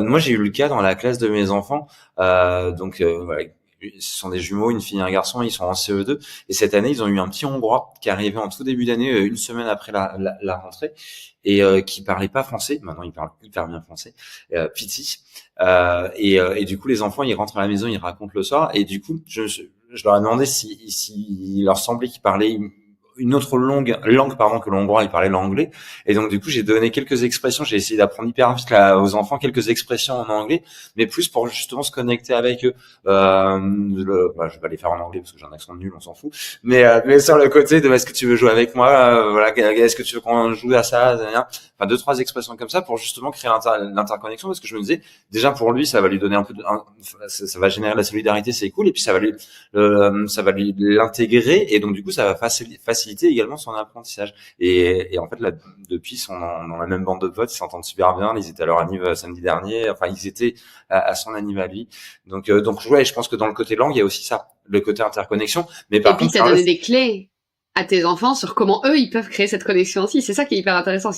Moi, j'ai eu le cas dans la classe de mes enfants. Voilà, ce sont des jumeaux, une fille et un garçon. Ils sont en CE2 et cette année, ils ont eu un petit Hongrois qui est arrivé en tout début d'année, une semaine après la rentrée, et qui parlait pas français. Maintenant, il parle hyper bien français. Piti. Et du coup, les enfants, ils rentrent à la maison, ils racontent le soir. Et du coup, je leur ai demandé si il leur semblait qu'ils parlaient une autre langue pardon que le hongrois, il parlait l'anglais. Et donc du coup j'ai donné quelques expressions, j'ai essayé d'apprendre hyper vite aux enfants quelques expressions en anglais, mais plus pour justement se connecter avec eux. Je vais pas les faire en anglais parce que j'ai un accent nul, on s'en fout, mais sur le côté de est-ce que tu veux jouer avec moi, voilà, est-ce que tu veux qu'on joue à ça, enfin deux trois expressions comme ça pour justement créer l'interconnexion, parce que je me disais déjà pour lui ça va lui donner ça va générer la solidarité, c'est cool, et puis ça va lui l'intégrer, et donc du coup ça va faciliter également son apprentissage. Et en fait là depuis sont dans la même bande de potes, ils s'entendent super bien, ils étaient à leur anniv samedi dernier, enfin ils étaient à son anniv à lui. Donc ouais, je pense que dans le côté langue il y a aussi ça, le côté interconnexion, mais Et par puis, contre tu as donné des clés à tes enfants sur comment eux, ils peuvent créer cette connexion aussi. C'est ça qui est hyper intéressant.